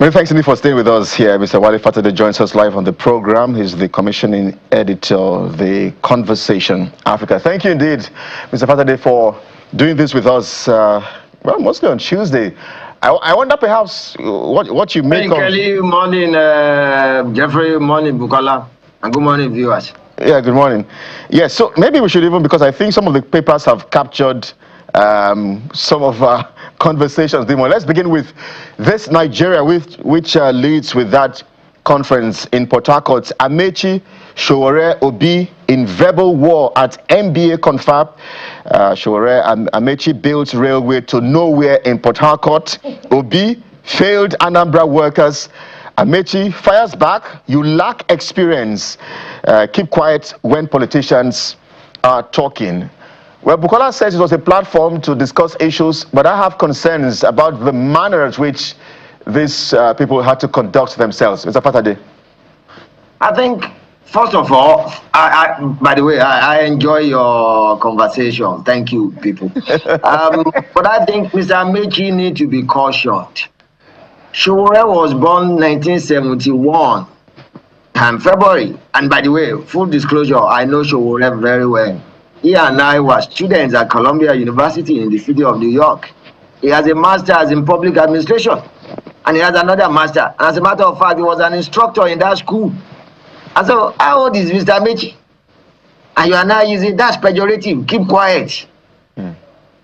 Many thanks indeed for staying with us here. Mr. Wale Fatade joins us live on the program. He's the commissioning editor of the Conversation Africa. Thank you indeed, Mr. Fatade, for doing this with us, mostly on Tuesday. I wonder perhaps what you make of... Kelly, morning, Jeffrey, morning, Bukola, and good morning, viewers. Yeah, good morning. Yeah, so maybe we should even, because I think some of the papers have captured some of our conversations. Let's begin with this Nigeria, which leads with that conference in Port Harcourt. Amaechi, Sowore, Obi in verbal war at MBA confab. Sowore and Amaechi built railway to nowhere in Port Harcourt. Obi failed Anambra workers. Amaechi fires back. You lack experience. Keep quiet when politicians are talking. Well, Bukola says it was a platform to discuss issues, but I have concerns about the manner in which these people had to conduct themselves. Mr. Fatade. I think, first of all, by the way, I enjoy your conversation. Thank you, people. But I think Mr. Amaechi needs to be cautioned. Sowore was born 1971 and February. And by the way, full disclosure, I know Sowore very well. He and I were students at Columbia University in the city of New York. He has a master's in public administration, and he has another master. And as a matter of fact, he was an instructor in that school. And so, how old is Mr. Amaechi? And you are now using that's pejorative. Keep quiet.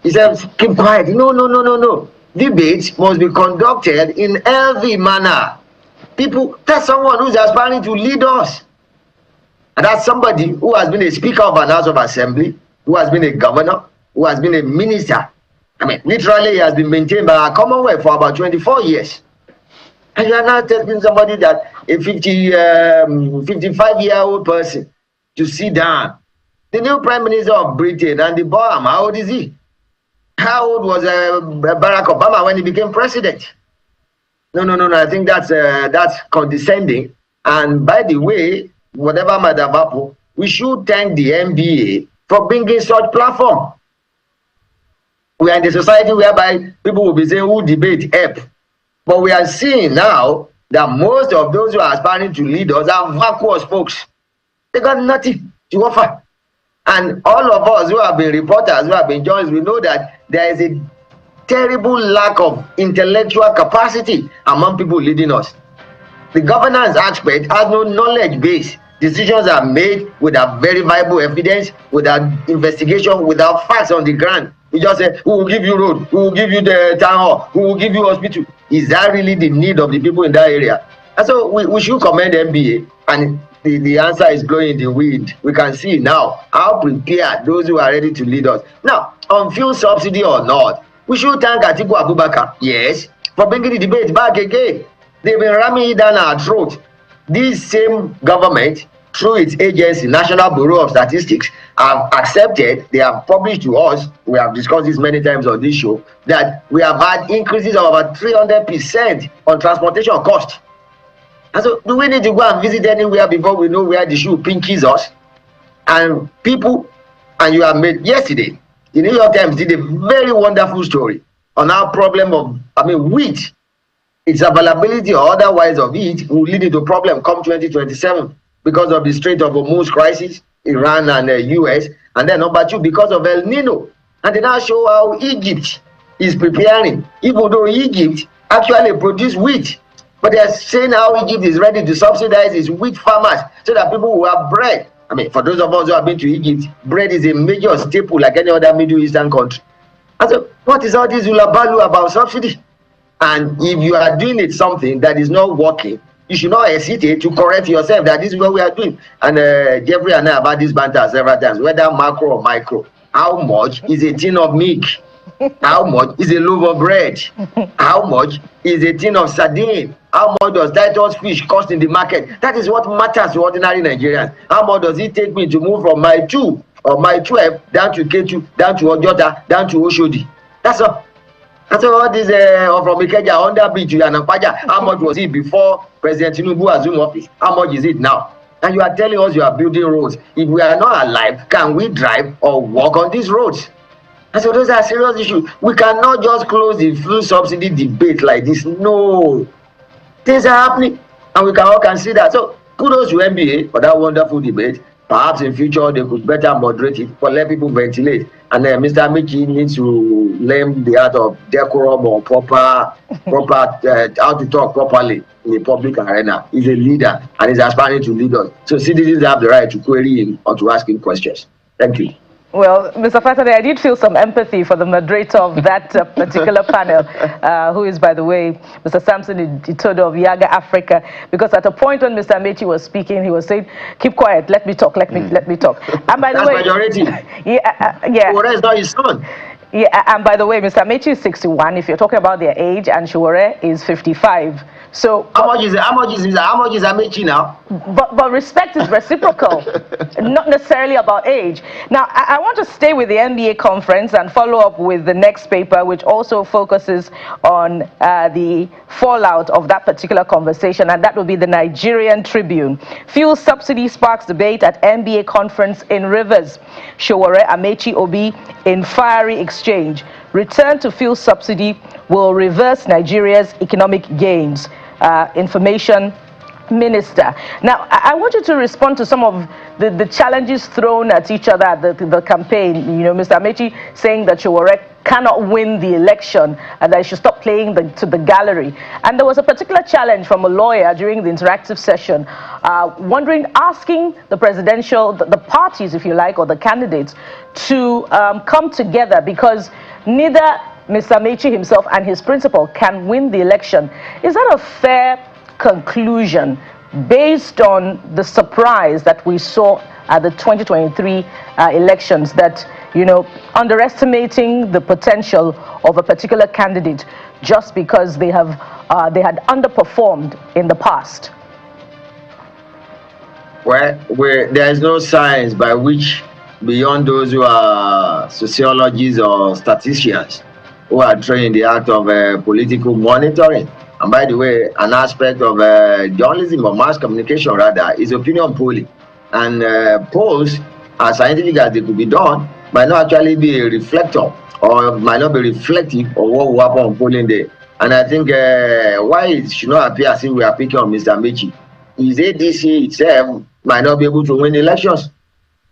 He said, keep quiet. No. Debates must be conducted in healthy manner. People, that's someone who's aspiring to lead us. And that's somebody who has been a speaker of an House of Assembly, who has been a governor, who has been a minister. I mean, literally, he has been maintained by our Commonwealth for about 24 years. And you are now telling somebody that a 55-year-old person to sit down. The new Prime Minister of Britain, Andy Boham, how old is he? How old was Barack Obama when he became president? No. I think that's condescending. And by the way, whatever might have happened, we should thank the NBA for bringing such platform. We are in a society whereby people will be saying who debate help. But we are seeing now that most of those who are aspiring to lead us are vacuous folks. They got nothing to offer. And all of us who have been reporters, who have been journalists, we know that there is a terrible lack of intellectual capacity among people leading us. The governance aspect has no knowledge base. Decisions are made without very viable evidence, without investigation, without facts on the ground. You just say, who will give you road? Who will give you the town hall? Who will give you hospital? Is that really the need of the people in that area? And so we should commend MBA, and the answer is blowing in the wind. We can see now how prepared those who are ready to lead us. Now, on fuel subsidy or not, we should thank Atiku Abubakar, yes, for bringing the debate back again. They've been ramming it down our throat. This same government, through its agency, National Bureau of Statistics, have accepted, they have published to us, we have discussed this many times on this show, that we have had increases of about 300% on transportation cost. And so, do we need to go and visit anywhere before we know where the shoe pinches us? And people, and you have made yesterday, the New York Times did a very wonderful story on our problem of, wheat, its availability or otherwise of it will lead into problem come 2027 because of the Strait of Hormuz crisis, Iran and the US, and then number two, because of El Nino. And they now show how Egypt is preparing, even though Egypt actually produces wheat. But they are saying how Egypt is ready to subsidize its wheat farmers so that people will have bread. For those of us who have been to Egypt, bread is a major staple like any other Middle Eastern country. And so, what is all this ulabalu about subsidy? And if you are doing it something that is not working, you should not hesitate to correct yourself that this is what we are doing. And Jeffrey and I have had this banter several times, whether macro or micro. How much is a tin of milk? How much is a loaf of bread? How much is a tin of sardine? How much does Titus fish cost in the market? That is what matters to ordinary Nigerians. How much does it take me to move from my 2 or my 12 down to K2, down to Ojota, down to Oshodi? That's all. And so all this from Ikeja under bridge to Yanakwaja, how much was it before President Tinubu assumed office? How much is it now? And you are telling us you are building roads. If we are not alive, can we drive or walk on these roads? And so those are serious issues. We cannot just close the fuel subsidy debate like this. No. Things are happening, and we can all consider. So kudos to NBA for that wonderful debate. Perhaps in future they could better moderate it, but let people ventilate. And then Mr. Amaechi needs to learn the art of decorum or proper how to talk properly in the public arena. He's a leader and he's aspiring to lead us. So citizens have the right to query him or to ask him questions. Thank you. Well, Mr. Fatade, I did feel some empathy for the moderator of that particular panel, who is, by the way, Mr. Samson Itodo of Yaga Africa, because at a point when Mr. Amaechi was speaking, he was saying, "Keep quiet, let me talk, let me talk." And by the That's way, majority. yeah. Well, that's not his son. Yeah, and by the way, Mr. Amaechi is 61. If you're talking about their age, and Shuwore is 55. So how much is Amaechi now? But respect is reciprocal, not necessarily about age. Now, I want to stay with the NBA conference and follow up with the next paper, which also focuses on the fallout of that particular conversation, and that will be the Nigerian Tribune. Fuel subsidy sparks debate at NBA conference in Rivers. Shuwore Amaechi Obi in fiery exchange. Return to fuel subsidy will reverse Nigeria's economic gains. Information Minister. Now, I want you to respond to some of the challenges thrown at each other at the campaign. You know, Mr. Amaechi saying that Shuwore cannot win the election and that he should stop playing to the gallery. And there was a particular challenge from a lawyer during the interactive session, asking the parties, if you like, or the candidates to come together, because neither Mr. Amaechi himself and his principal can win the election. Is that a fair conclusion based on the surprise that we saw at the 2023 elections, that, you know, underestimating the potential of a particular candidate just because they had underperformed in the past? Well, there is no science by which, beyond those who are sociologists or statisticians, who are trained in the act of political monitoring. And by the way, an aspect of journalism or mass communication rather is opinion polling. And polls, as scientific as they could be done, might not actually be a reflector or might not be reflective of what will happen on polling day. And I think why it should not appear as if we are picking on Mr. Amaechi, his ADC itself might not be able to win elections.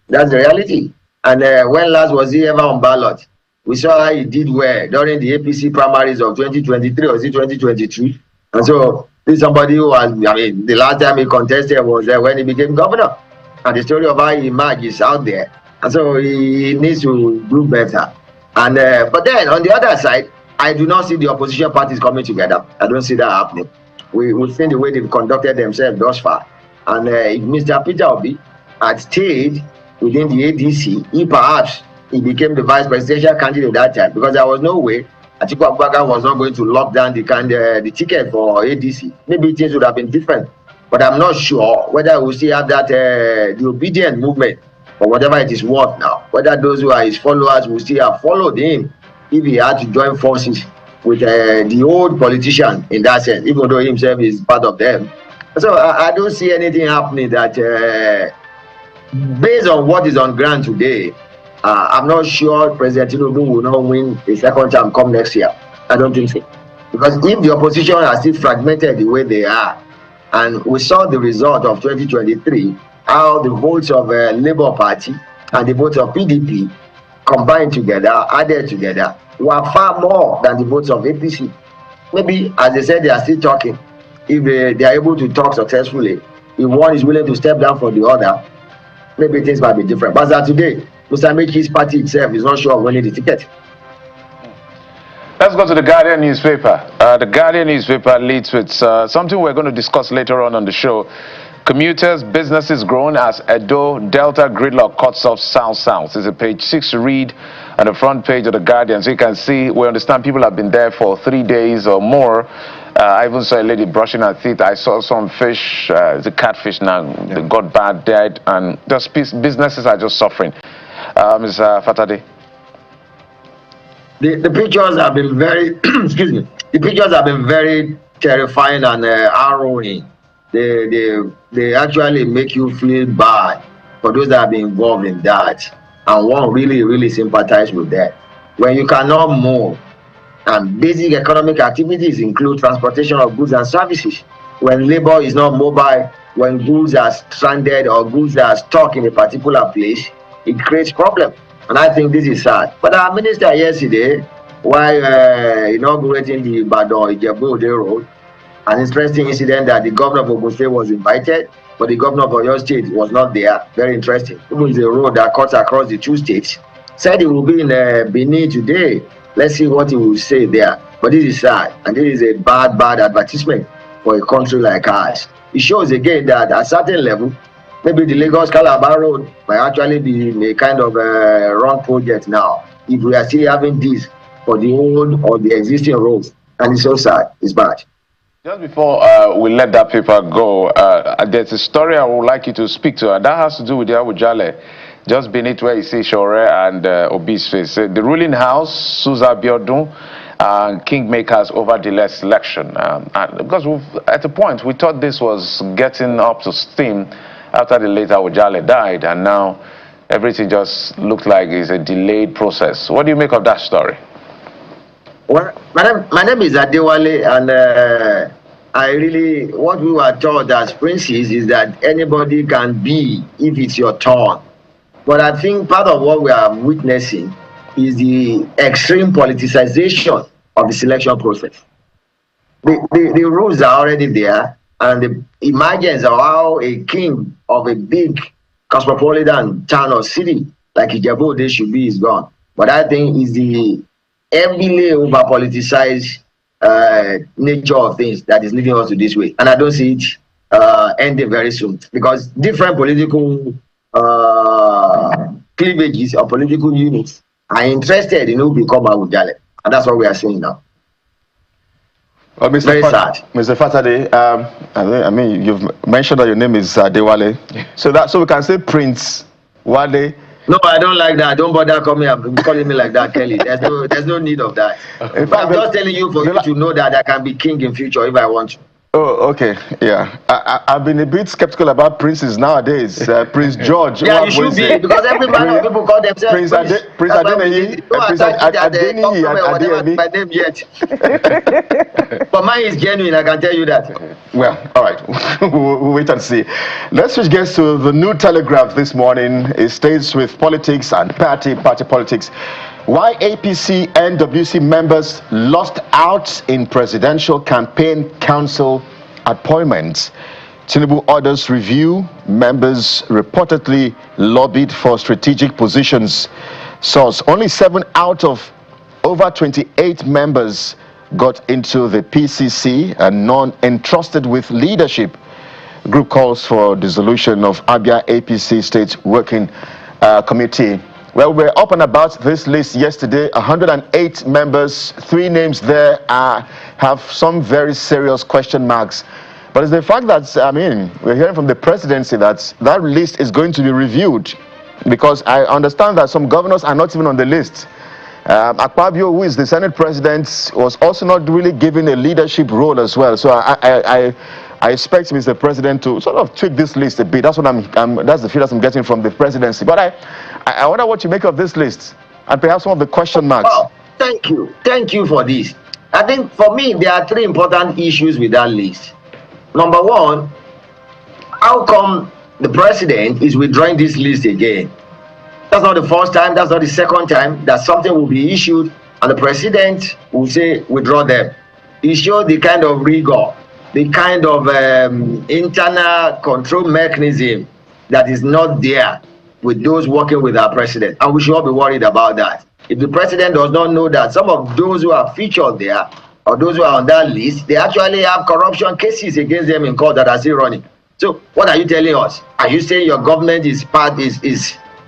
That's the reality. And when last was he ever on ballot? We saw how he did well during the APC primaries of 2023 or 2022. And so this is somebody who was, the last time he contested was when he became governor. And the story of how he emerged is out there. And so he needs to do better. And but then on the other side, I do not see the opposition parties coming together. I don't see that happening. We've seen the way they've conducted themselves thus far. And if Mr. Peter Obi had stayed within the ADC, he became the vice presidential candidate at that time, because there was no way Atiku Abubakar was not going to lock down the ticket for ADC. Maybe things would have been different, but I'm not sure whether we still have that the obedient movement, or whatever it is worth now, whether those who are his followers will still have followed him if he had to join forces with the old politician in that sense, even though himself is part of them. So I don't see anything happening that based on what is on ground today, I'm not sure President Tinubu will not win a second term come next year. I don't think so. Because if the opposition are still fragmented the way they are, and we saw the result of 2023, how the votes of Labour Party and the votes of PDP combined together, added together, were far more than the votes of APC. Maybe, as they said, they are still talking. If they are able to talk successfully, if one is willing to step down for the other, maybe things might be different. But as today, Mr. Amaechi's party itself is not sure of winning the ticket. Let's go to the Guardian newspaper. The Guardian newspaper leads with something we're going to discuss later on the show. Commuters, businesses grown as Edo Delta gridlock cuts off South. It's a page 6 read on the front page of the Guardian. So you can see, we understand people have been there for 3 days or more. I even saw a lady brushing her teeth. I saw some fish, the catfish now, they got bad, dead, and just businesses are just suffering. Ms. Fatade. The pictures have been very, excuse me, the pictures have been very terrifying and harrowing. They actually make you feel bad for those that have been involved in that, and one really sympathize with that. When you cannot move, and basic economic activities include transportation of goods and services, when labor is not mobile, when goods are stranded or goods are stuck in a particular place, it creates problem. And I think this is sad. But our minister yesterday, while inaugurating the Ibadan-Ijebu-Ode road, an interesting incident that the governor of Ogun State was invited, but the governor of Oyo State was not there. Very interesting. Even the road that cuts across the two states. Said he will be in Benin today. Let's see what he will say there. But this is sad, and this is a bad advertisement for a country like ours. It shows again that at a certain level, maybe the Lagos-Calabar road might actually be a kind of wrong project now. If we are still having this for the old or the existing roads, and it's so sad, it's bad. Just before we let that paper go, there's a story I would like you to speak to, and that has to do with the Wale. Just beneath where you see Shore and Obi's face. The ruling house, Susa Biodun, and kingmakers over the last election. Because at a point, we thought this was getting up to steam after the late Awujale died, and now everything just looked like it's a delayed process. What do you make of that story? Well, my name is Adewale, and what we were taught as princes is that anybody can be if it's your turn. But I think part of what we are witnessing is the extreme politicization of the selection process. The rules are already there, and the emergence of how a king of a big cosmopolitan town or city like Ijebu-Ode should be is gone. But I think is the heavily over politicized nature of things that is leading us to this way. And I don't see it ending very soon, because different political cleavages or political units are interested in who become Awujale, and that's what we are seeing now. Well, Mr. Fatade, I mean, you've mentioned that your name is Adewale, so we can say Prince Wale. No, I don't like that. Don't bother calling me like that, Kelly. There's no need of that. In fact, I'm just telling you for you to know that I can be king in future if I want to. Oh, okay, yeah. I've been a bit skeptical about princes nowadays. Prince George. Yeah, you should be, because every man of people call themselves Prince Adeniyi. Prince Adeniyi. My name yet. But mine is genuine, I can tell you that. Well, all right. We'll wait and see. Let's switch gears to the New Telegraph this morning. It stays with politics and party politics. Why APC NWC members lost out in presidential campaign council appointments. Tinubu orders review. Members reportedly lobbied for strategic positions. Source: only 7 out of over 28 members got into the PCC, and none entrusted with leadership. Group calls for dissolution of Abia APC State Working Committee. Well, we're up and about this list yesterday. 108 members, 3 names there have some very serious question marks. But it's the fact that, I mean, we're hearing from the presidency that that list is going to be reviewed, because I understand that some governors are not even on the list. Akpabio, who is the Senate president, was also not really given a leadership role as well. So I expect Mr. President to sort of tweak this list a bit. That's what that's the feedback I'm getting from the presidency. But I wonder what you make of this list, and perhaps some of the question marks. Oh, thank you for this. I think for me there are 3 important issues with that list. Number 1, how come the president is withdrawing this list again? That's not the first time, that's not the second time that something will be issued and the president will say withdraw them. It shows the kind of rigor, the kind of internal control mechanism that is not there with those working with our president, and we should all be worried about that. If the president does not know that some of those who are featured there or those who are on that list, they actually have corruption cases against them in court that are still running. So what are you telling us? Are you saying your government is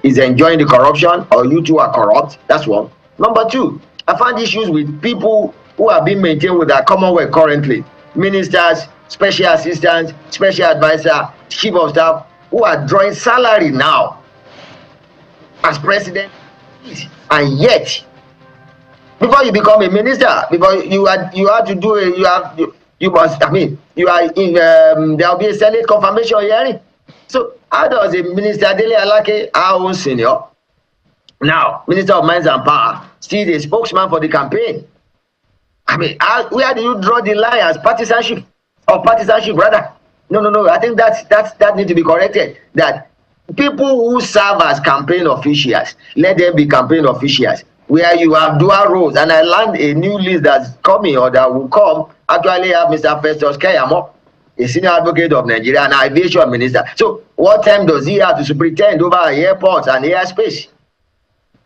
enjoying the corruption, or you two are corrupt? That's one. Number 2, I find issues with people who are being maintained with our Commonwealth currently. Ministers, special assistants, special advisor, chief of staff, who are drawing salary now as president, and yet before you become a minister, before you have to do you must, I mean, you are in there will be a Senate confirmation hearing. So how does a minister, Dele Alake, our own senior, now Minister of Mines and Power, still a spokesman for the campaign? I mean, where do you draw the line as partisanship? of partisanship, rather. No. I think that needs to be corrected. That people who serve as campaign officials, let them be campaign officials, where you have dual roles. And I learned a new list that's coming or that will come. Actually, have Mr. Festus Keyamo, a senior advocate of Nigeria and aviation minister. So, what time does he have to superintend over airports and airspace?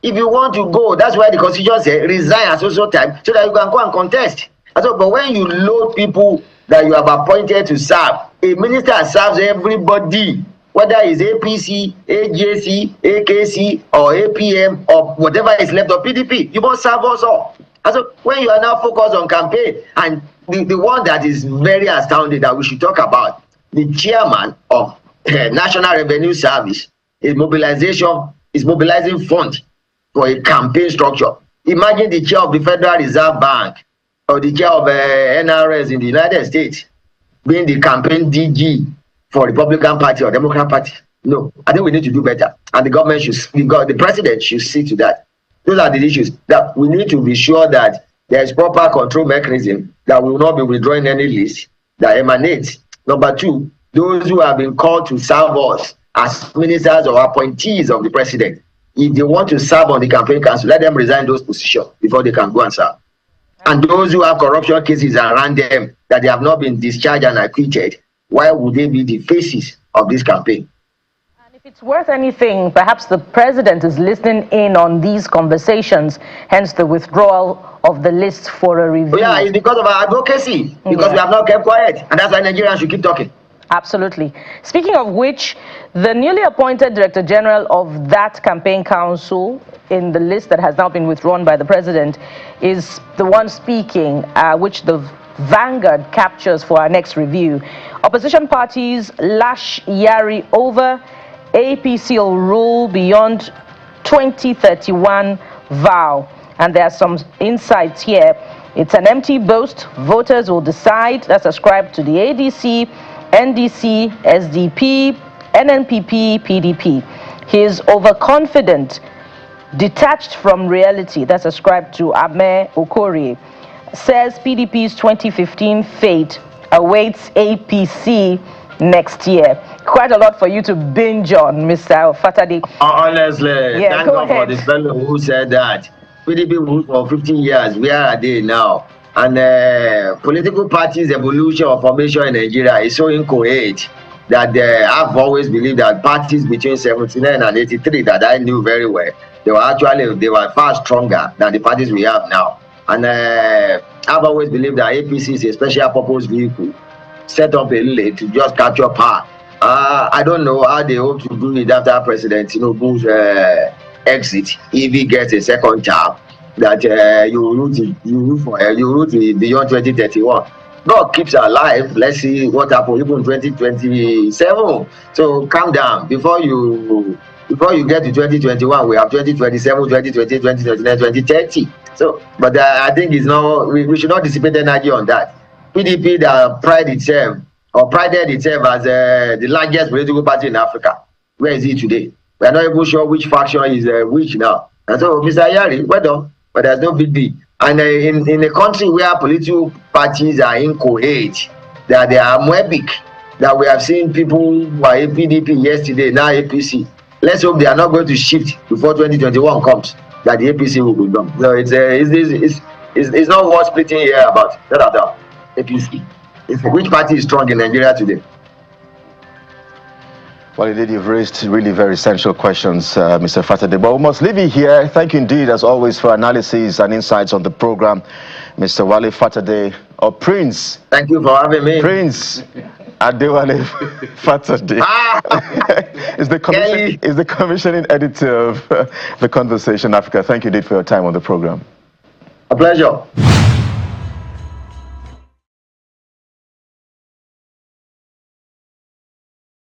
If you want to go, that's why the constitution says resign at social time so that you can go and contest. And so, but when you load people that you have appointed to serve, a minister serves everybody, whether it's APC, AJC, AKC, or APM, or whatever is left of PDP. You must serve us all. And so when you are now focused on campaign, and the one that is very astounding that we should talk about, the chairman of National Revenue Service is mobilizing funds for a campaign structure. Imagine the chair of the Federal Reserve Bank or the chair of NRS in the United States being the campaign DG for Republican Party or Democrat Party. No, I think we need to do better. And the government the president should see to that. Those are the issues that we need to be sure that there is proper control mechanism, that we will not be withdrawing any list that emanates. Number two, those who have been called to serve us as ministers or appointees of the president, if they want to serve on the campaign council, let them resign those positions before they can go and serve. And those who have corruption cases around them that they have not been discharged and acquitted, why would they be the faces of this campaign? And if it's worth anything, perhaps the president is listening in on these conversations, hence the withdrawal of the list for a review. Yeah, it's because of our advocacy, because we have not kept quiet, and that's why Nigerians should keep talking. Absolutely. Speaking of which, the newly appointed Director General of that campaign council in the list that has now been withdrawn by the president is the one speaking, which the Vanguard captures for our next review. Opposition parties lash Yari over APC will rule beyond 2031 vow. And there are some insights here. It's an empty boast. Voters will decide. That's ascribed to the ADC, NDC, SDP, NNPP, PDP. He is overconfident, detached from reality. That's ascribed to Amaechi. Says PDP's 2015 fate awaits APC next year. Quite a lot for you to binge on, Mr. Fatade. Honestly, thank God for the fellow who said that. PDP ruled for 15 years. Where are they now? And political parties' evolution or formation in Nigeria is so incoherent that I've always believed that parties between 79 and 83 that I knew very well, they were far stronger than the parties we have now. And I've always believed that APC is a special purpose vehicle set up a little to just capture power. I don't know how they hope to do it after President Tinubu's exit, if he gets a second term, that you root beyond 2031. God keeps alive. Let's see what happens even 2027. So calm down. Before you get to 2021, we have 2027, 2020, 2029, 2030. So, but I think it's not. We should not dissipate energy on that. PDP that prided itself as the largest political party in Africa. Where is it today? We are not even sure which faction is which now. And so, Mr. Yari, well done, but there's no big deal. And in a country where political parties are incoherent, that they are amoebic, that we have seen people who are PDP yesterday, now APC. Let's hope they are not going to shift before 2021 comes, that the APC will be done. So it's not worth splitting here about that APC. Which party is strong in Nigeria today? Well, indeed, you've raised really very essential questions, Mr. Fatade. But we must leave you here. Thank you indeed, as always, for analysis and insights on the program, Mr. Wale Fatade, or Prince. Thank you for having me. Prince Adewale Fatade is the commissioning editor of The Conversation Africa. Thank you indeed for your time on the program. A pleasure.